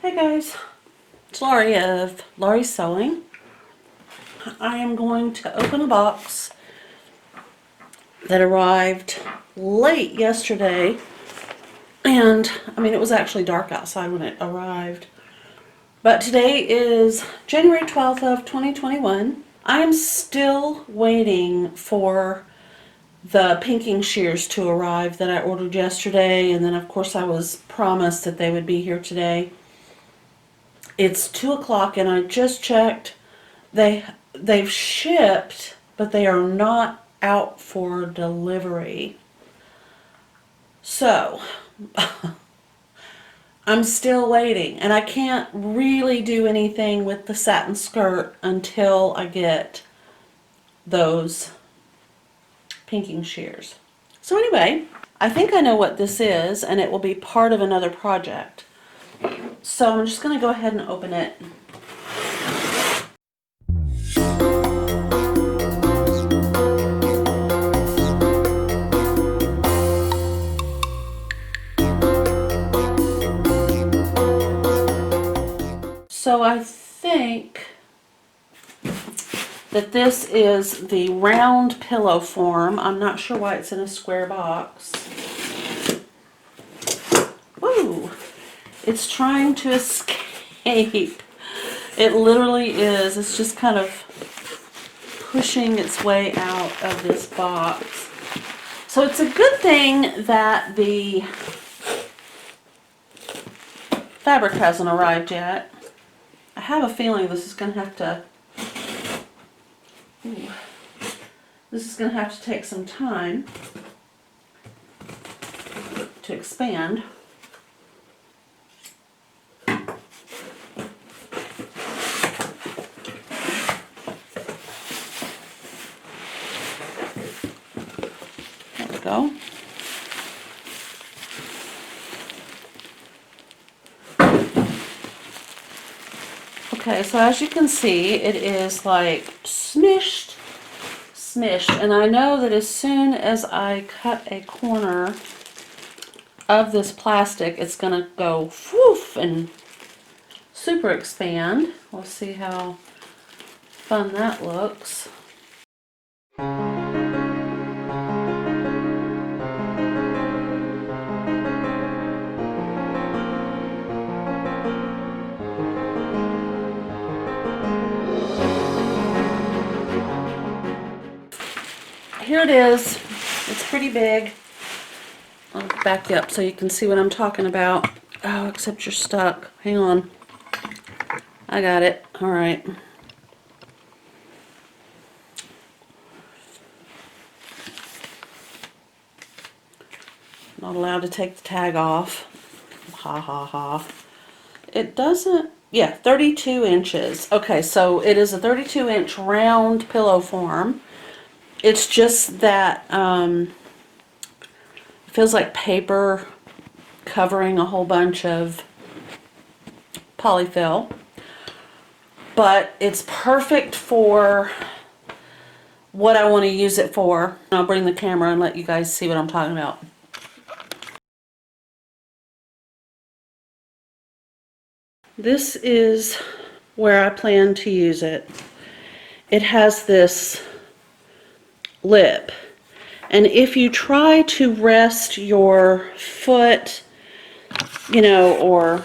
Hey guys, it's Laurie of Lauriesheirloomsewing. I am going to open a box that arrived late yesterday, and it was actually dark outside when it arrived. But today is January 12th of 2021. I am still waiting for the Pinking Shears to arrive that I ordered yesterday, and then of course I was promised that they would be here today. It's 2 o'clock and I just checked. They've shipped, but they are not out for delivery. So I'm still waiting, and I can't really do anything with the satin skirt until I get those Pinking Shears. So anyway, I think I know what this is, and it will be part of another project. So I'm just going to go ahead and open it. So I think that this is the round pillow form. I'm not sure why it's in a square box. Woo! It's trying to escape. It literally is. It's just kind of pushing its way out of this box. So it's a good thing that the fabric hasn't arrived yet. I have a feeling this is going to have to take some time to expand. There we go. Okay, so as you can see, it is like smished, and I know that as soon as I cut a corner of this plastic, it's going to go woof and super expand. We'll see how fun that looks. Here it is. It's pretty big. I'll back you up so you can see what I'm talking about. Oh, except you're stuck. Hang on. I got it. All right. Not allowed to take the tag off. Ha ha ha. It doesn't, yeah, 32 inches. Okay, so it is a 32-inch round pillow form. It's just that it feels like paper covering a whole bunch of polyfill, but it's perfect for what I want to use it for. I'll bring the camera and let you guys see what I'm talking about. This is where I plan to use it. It has this lip, and if you try to rest your foot, or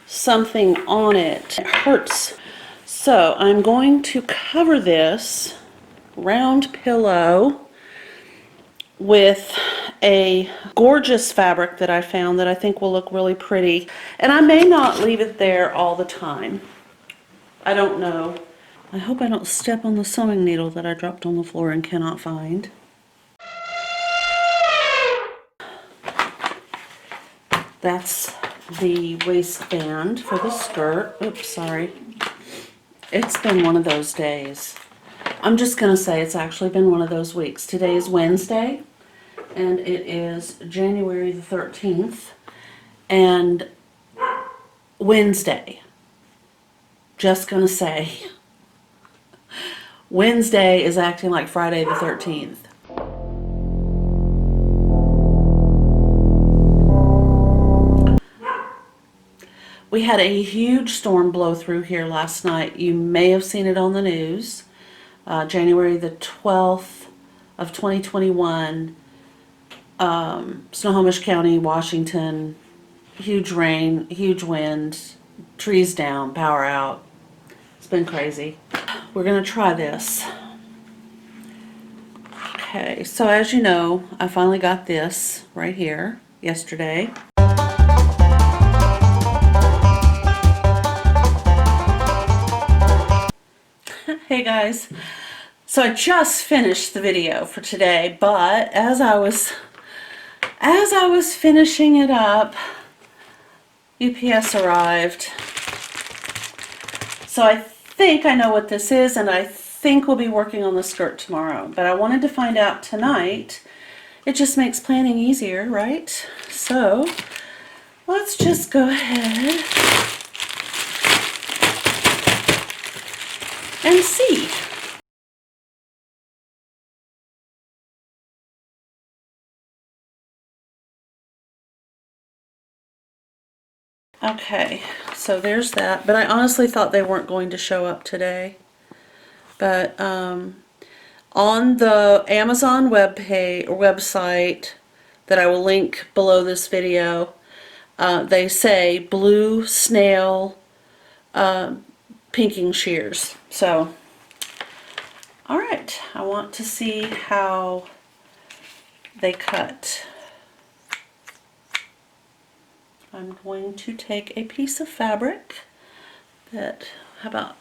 something on it, it hurts. So I'm going to cover this round pillow with a gorgeous fabric that I found that I think will look really pretty, and I may not leave it there all the time. I don't know. I hope I don't step on the sewing needle that I dropped on the floor and cannot find. That's the waistband for the skirt. Oops, sorry. It's been one of those days. I'm just going to say it's actually been one of those weeks. Today is Wednesday, and it is January the 13th, and Wednesday. Just going to say. Wednesday is acting like Friday the 13th. We had a huge storm blow through here last night. You may have seen it on the news. January the 12th of 2021, Snohomish County, Washington, huge rain, huge wind, trees down, power out. It's been crazy. We're gonna try this. Okay, so as you know, I finally got this right here yesterday. Hey guys, so I just finished the video for today, but as I was finishing it up, UPS arrived. So I think I know what this is, and I think we'll be working on the skirt tomorrow, but I wanted to find out tonight. It just makes planning easier, right? So let's just go ahead and see. Okay, so there's that, but I honestly thought they weren't going to show up today. But on the Amazon website that I will link below this video, they say BlueSnail Pinking Shears. So, alright, I want to see how they cut. I'm going to take a piece of fabric how about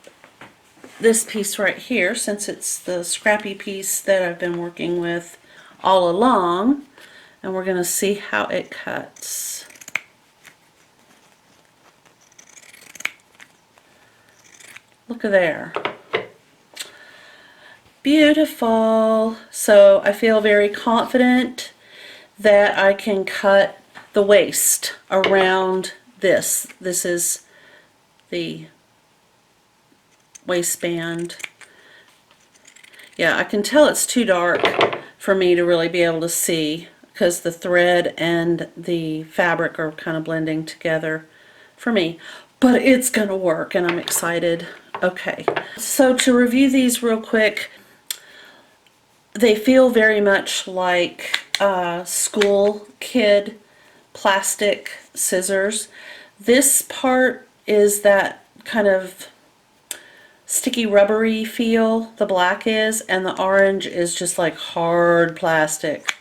this piece right here, since it's the scrappy piece that I've been working with all along, and we're going to see how it cuts. Look at there. Beautiful. So I feel very confident that I can cut the waist around this. This is the waistband. Yeah, I can tell it's too dark for me to really be able to see because the thread and the fabric are kind of blending together for me. But it's gonna work and I'm excited. Okay, so to review these real quick, they feel very much like school kid plastic scissors. This part is that kind of sticky rubbery feel, the black is, and the orange is just like hard plastic.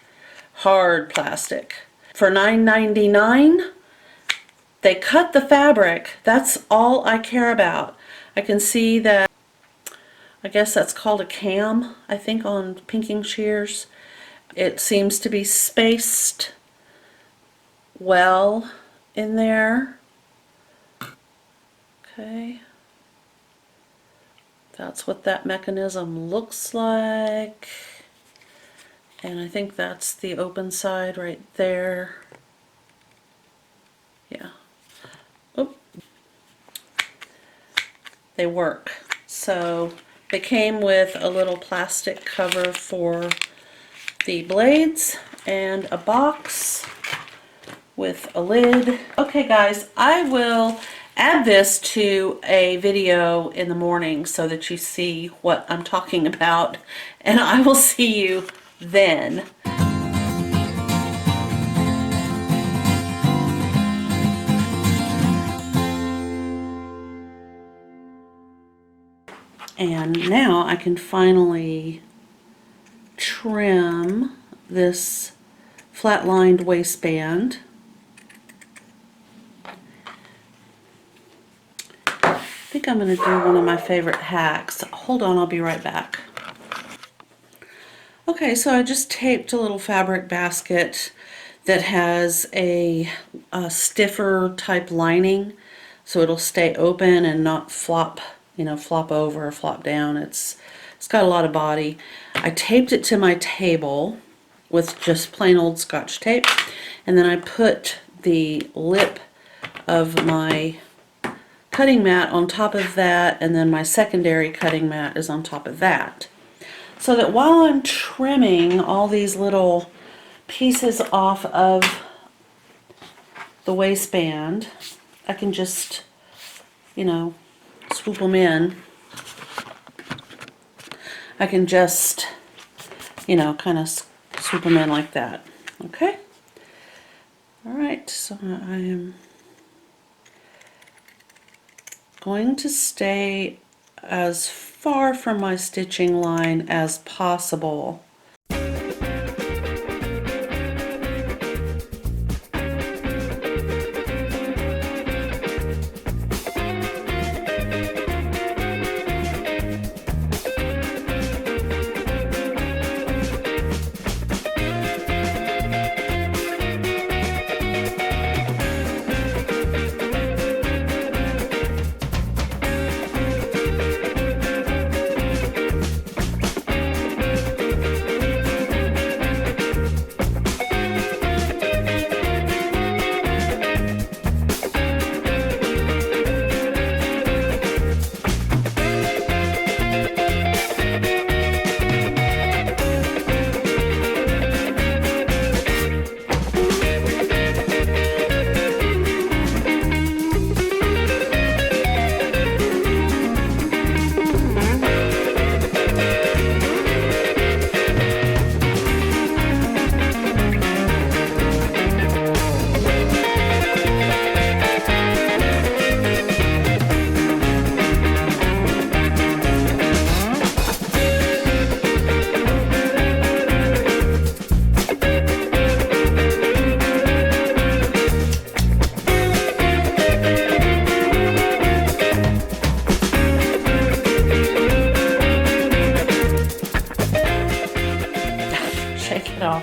Hard plastic. For $9.99, they cut the fabric. That's all I care about. I can see that, I guess that's called a cam, I think, on Pinking Shears. It seems to be spaced well in there. Okay. That's what that mechanism looks like. And I think that's the open side right there. Yeah. Oop. They work. So they came with a little plastic cover for the blades and a box with a lid. Okay guys, I will add this to a video in the morning so that you see what I'm talking about, and I will see you then. And now I can finally trim this flat-lined waistband. I think I'm going to do one of my favorite hacks. Hold on, I'll be right back. Okay, so I just taped a little fabric basket that has a stiffer type lining, so it'll stay open and not flop, flop over or flop down. It's got a lot of body. I taped it to my table with just plain old Scotch tape, and then I put the lip of my cutting mat on top of that, and then my secondary cutting mat is on top of that. So that while I'm trimming all these little pieces off of the waistband, I can just, you know, swoop them in. I can just, you know, kind of swoop them in like that. Okay? Alright, so I am going to stay as far from my stitching line as possible.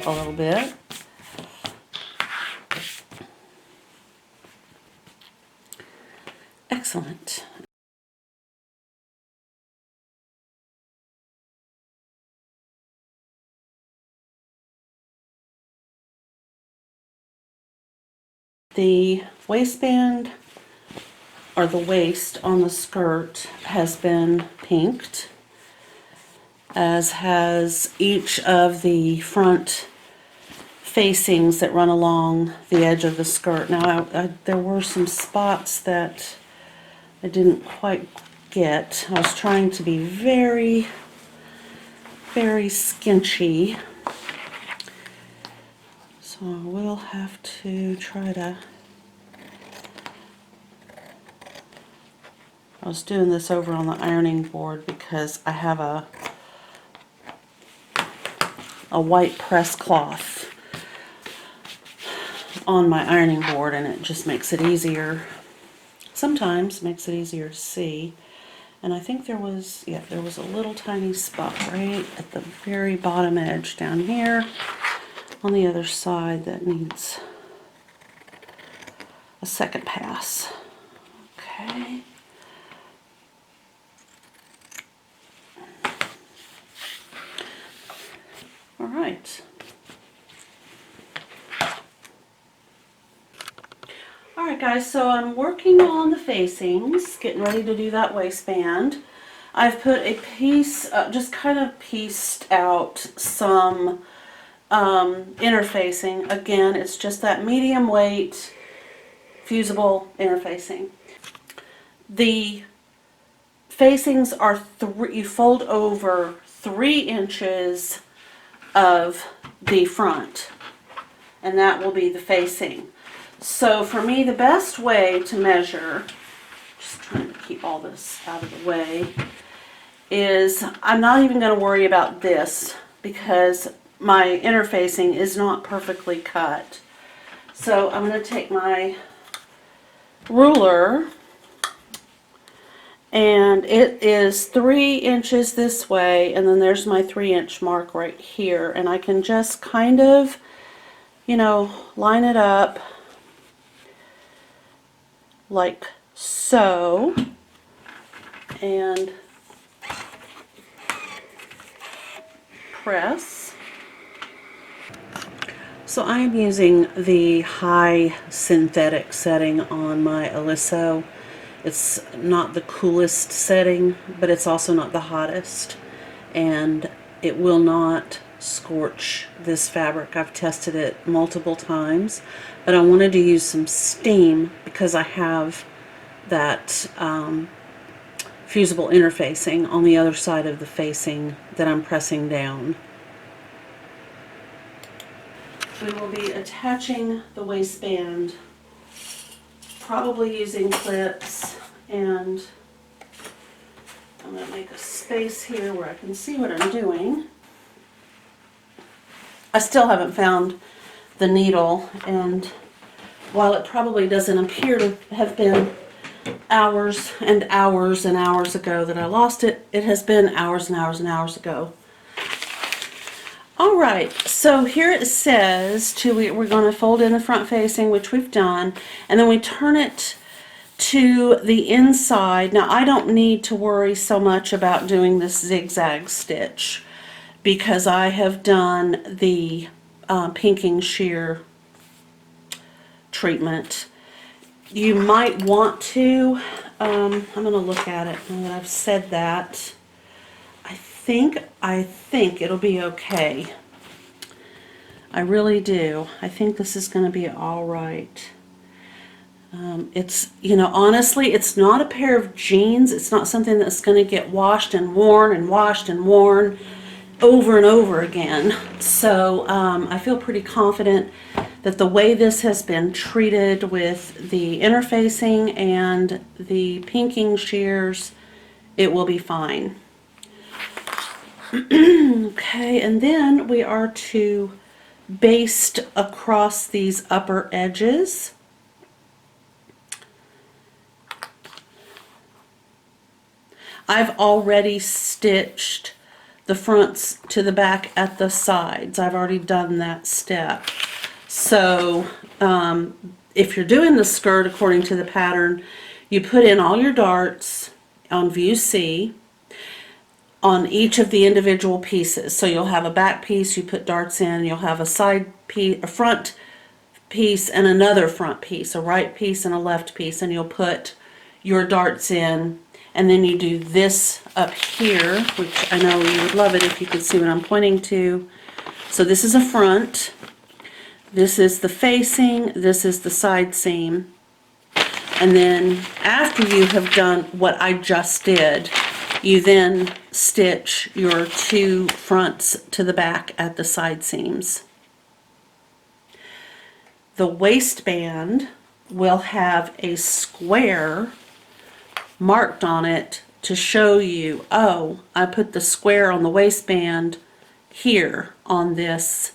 A little bit. Excellent. The waistband, or the waist on the skirt, has been pinked, as has each of the front facings that run along the edge of the skirt. Now, there were some spots that I didn't quite get. I was trying to be very, very skinchy. So I will have to try to... I was doing this over on the ironing board because I have a white press cloth on my ironing board, and it just makes it easier. Sometimes makes it easier to see. And I think there was, yeah, there was a little tiny spot right at the very bottom edge down here on the other side that needs a second pass. Okay. All right. Alright guys, so I'm working on the facings, getting ready to do that waistband. I've put a piece, just kind of pieced out some interfacing. Again, it's just that medium weight, fusible interfacing. The facings are, you fold over 3 inches of the front, and that will be the facing. So for me, the best way to measure, just trying to keep all this out of the way, is I'm not even going to worry about this because my interfacing is not perfectly cut. So I'm going to take my ruler, and it is 3 inches this way, and then there's my 3-inch mark right here, and I can just kind of, you know, line it up like so, and press. So I am using the high synthetic setting on my Aliso. It's not the coolest setting, but it's also not the hottest, and it will not scorch this fabric. I've tested it multiple times, but I wanted to use some steam because I have that fusible interfacing on the other side of the facing that I'm pressing down. We will be attaching the waistband, probably using clips, and I'm going to make a space here where I can see what I'm doing. I still haven't found the needle, and while it probably doesn't appear to have been hours and hours and hours ago that I lost it, it has been hours and hours and hours ago. Alright, so here it says we're going to fold in the front facing, which we've done, and then we turn it to the inside. Now I don't need to worry so much about doing this zigzag stitch because I have done the Pinking Shear treatment. You might want to, I'm going to look at it now that I've said that. I think it'll be okay. I really do. I think this is going to be all right. It's, you know, honestly, it's not a pair of jeans. It's not something that's going to get washed and worn and washed and worn over and over again. So I feel pretty confident that the way this has been treated with the interfacing and the pinking shears, it will be fine. Okay, and then we are to baste across these upper edges. I've already stitched the fronts to the back at the sides. I've already done that step. So if you're doing the skirt according to the pattern, you put in all your darts on view C on each of the individual pieces. So you'll have a back piece, you put darts in, you'll have a side piece, a front piece and another front piece, a right piece and a left piece, and you'll put your darts in, and then you do this up here, which I know you would love it if you could see what I'm pointing to. So this is a front, this is the facing, this is the side seam, and then after you have done what I just did, you then stitch your two fronts to the back at the side seams. The waistband will have a square marked on it to show you, oh, I put the square on the waistband here on this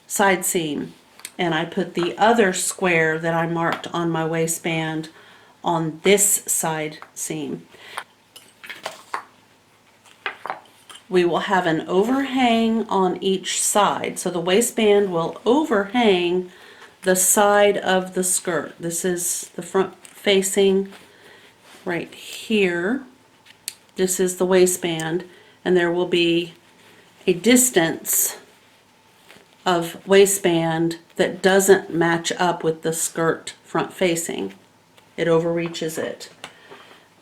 side seam, and I put the other square that I marked on my waistband on this side seam. We will have an overhang on each side, so the waistband will overhang the side of the skirt. This is the front facing right here. This is the waistband, and there will be a distance of waistband that doesn't match up with the skirt front facing. It overreaches it,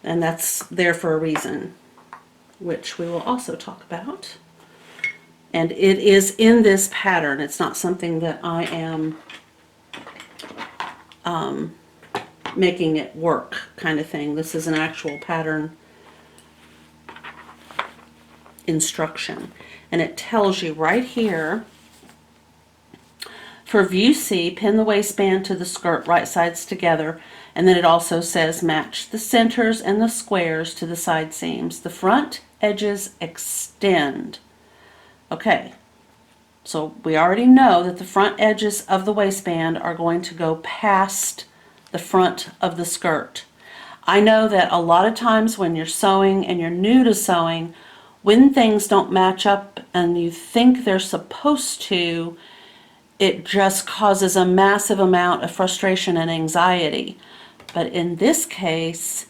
and that's there for a reason, which we will also talk about. And it is in this pattern. It's not something that I am making it work kind of thing. This is an actual pattern instruction. And it tells you right here, for view C, pin the waistband to the skirt right sides together. And then it also says match the centers and the squares to the side seams. The front edges extend. Okay, so we already know that the front edges of the waistband are going to go past the front of the skirt. I know that a lot of times when you're sewing and you're new to sewing, when things don't match up and you think they're supposed to, it just causes a massive amount of frustration and anxiety. But in this case,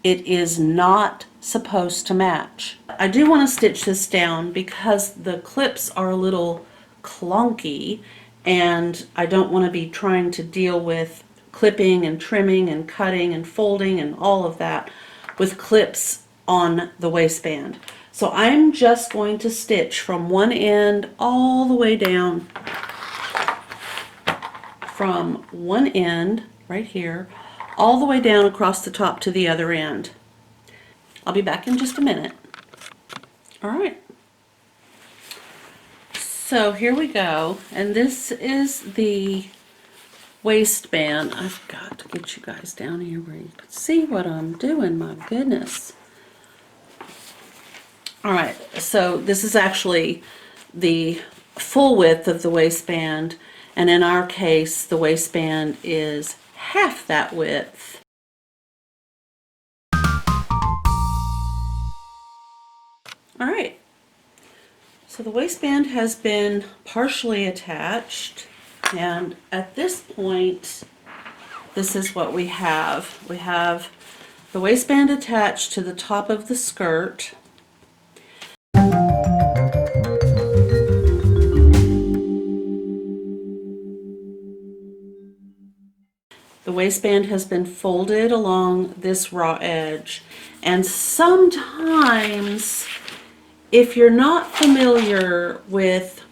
it is not supposed to match. I do want to stitch this down because the clips are a little clunky, and I don't want to be trying to deal with clipping and trimming and cutting and folding and all of that with clips on the waistband. So I'm just going to stitch from one end all the way down, from one end right here all the way down across the top to the other end. I'll be back in just a minute. All right. So here we go, and this is the waistband. I've got to get you guys down here where you can see what I'm doing, my goodness. All right, so this is actually the full width of the waistband, and in our case, the waistband is half that width. All right, so the waistband has been partially attached, and at this point, this is what we have. We have the waistband attached to the top of the skirt. The waistband has been folded along this raw edge, and sometimes if you're not familiar with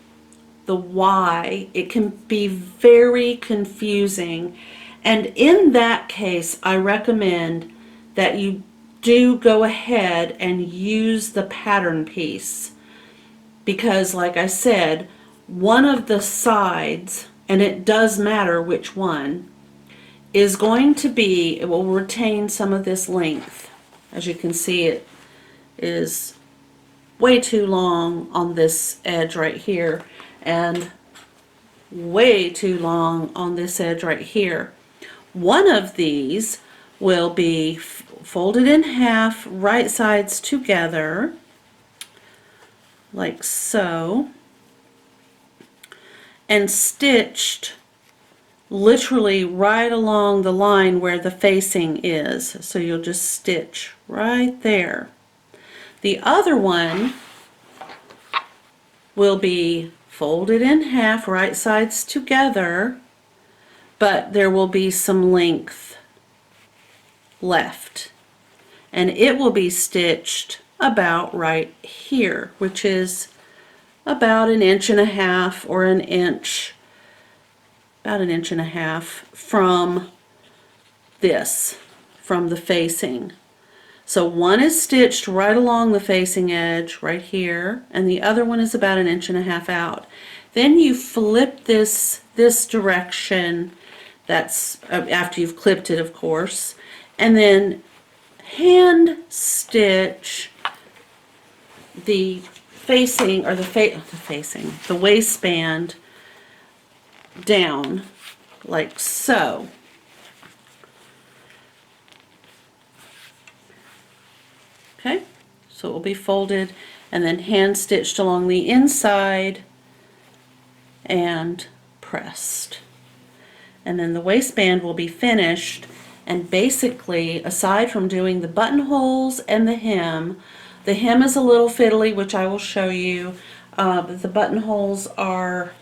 the Y, it can be very confusing, and in that case I recommend that you do go ahead and use the pattern piece, because like I said, one of the sides, and it does matter which one, is going to be, it will retain some of this length. As you can see, it is way too long on this edge right here, and way too long on this edge right here. One of these will be folded in half, right sides together, like so, and stitched literally right along the line where the facing is. So you'll just stitch right there. The other one will be folded in half, right sides together, but there will be some length left, and it will be stitched about right here, which is about 1.5 inches or an inch, about 1.5 inches from this, from the facing. So one is stitched right along the facing edge right here, and the other one is about 1.5 inches out. Then you flip this direction, that's after you've clipped it, of course, and then hand stitch the facing, or the waistband down like so. Okay, so it will be folded and then hand stitched along the inside and pressed. And then the waistband will be finished, and basically, aside from doing the buttonholes and the hem is a little fiddly, which I will show you, but the buttonholes are,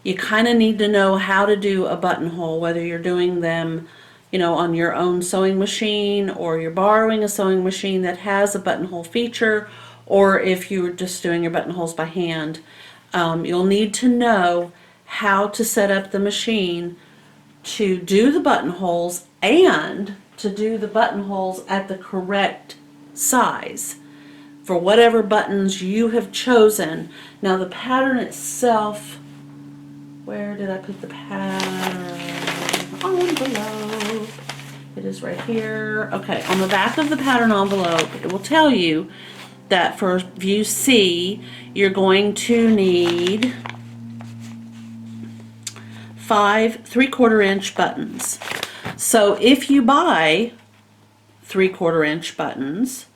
you kind of need to know how to do a buttonhole, whether you're doing them, you know, on your own sewing machine, or you're borrowing a sewing machine that has a buttonhole feature, or if you're just doing your buttonholes by hand. You'll need to know how to set up the machine to do the buttonholes, and to do the buttonholes at the correct size for whatever buttons you have chosen. Now the pattern itself, where did I put the pattern? Envelope. It is right here. Okay, on the back of the pattern envelope, it will tell you that for view C, you're going to need 5 3/4 inch buttons. So if you buy 3/4 inch buttons,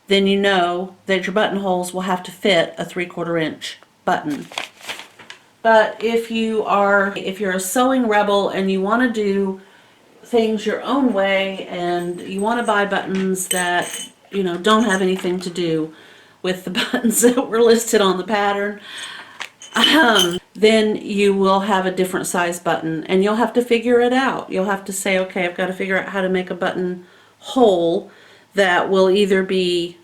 then you know that your buttonholes will have to fit a 3/4 inch button. But if you're a sewing rebel and you want to do things your own way, and you want to buy buttons that, you know, don't have anything to do with the buttons that were listed on the pattern, then you will have a different size button, and you'll have to figure it out. You'll have to say, okay, I've got to figure out how to make a button hole that will either be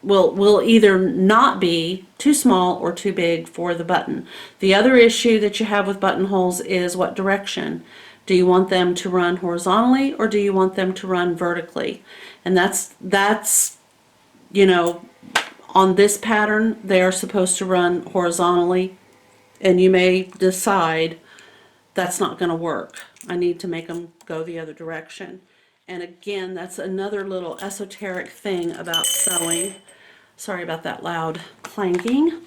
will either not be too small or too big for the button. The other issue that you have with buttonholes is what direction. Do you want them to run horizontally or do you want them to run vertically? And that's you know, on this pattern they are supposed to run horizontally, and you may decide that's not going to work. I need to make them go the other direction. And again, that's another little esoteric thing about sewing. Sorry about that loud clanking.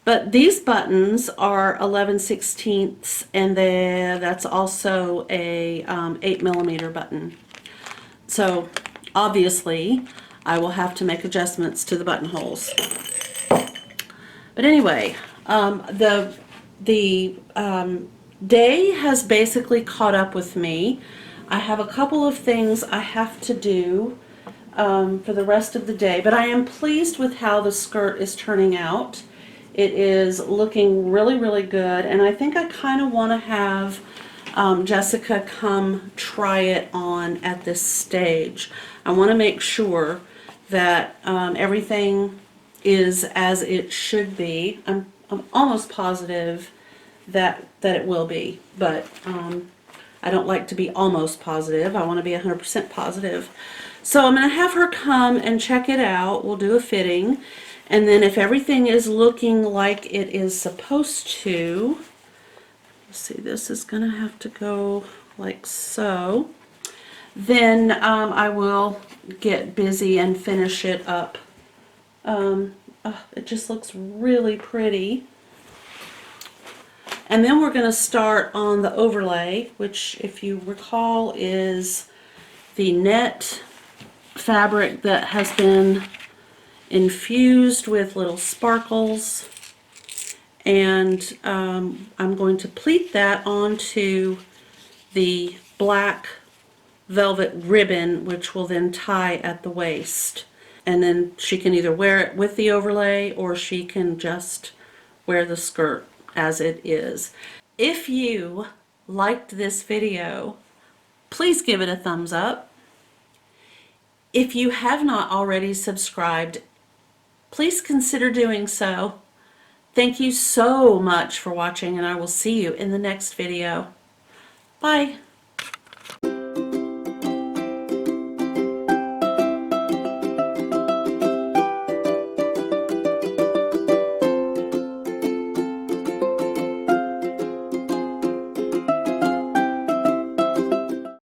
But these buttons are 11/16, and that's also a 8mm button. So obviously I will have to make adjustments to the buttonholes. But anyway, the day has basically caught up with me. I have a couple of things I have to do for the rest of the day, but I am pleased with how the skirt is turning out. It is looking really, really good, and I think I kind of want to have Jessica come try it on at this stage. I want to make sure that everything is as it should be. I'm almost positive that it will be, but I don't like to be almost positive. I want to be 100% positive. So I'm going to have her come and check it out. We'll do a fitting, and then if everything is looking like it is supposed to, let's see, this is going to have to go like so, then I will get busy and finish it up. It just looks really pretty. And then we're going to start on the overlay, which, if you recall, is the net fabric that has been infused with little sparkles. And I'm going to pleat that onto the black velvet ribbon, which will then tie at the waist. And then she can either wear it with the overlay or she can just wear the skirt as it is. If you liked this video, please give it a thumbs up. If you have not already subscribed, please consider doing so. Thank you so much for watching, and I will see you in the next video. Bye.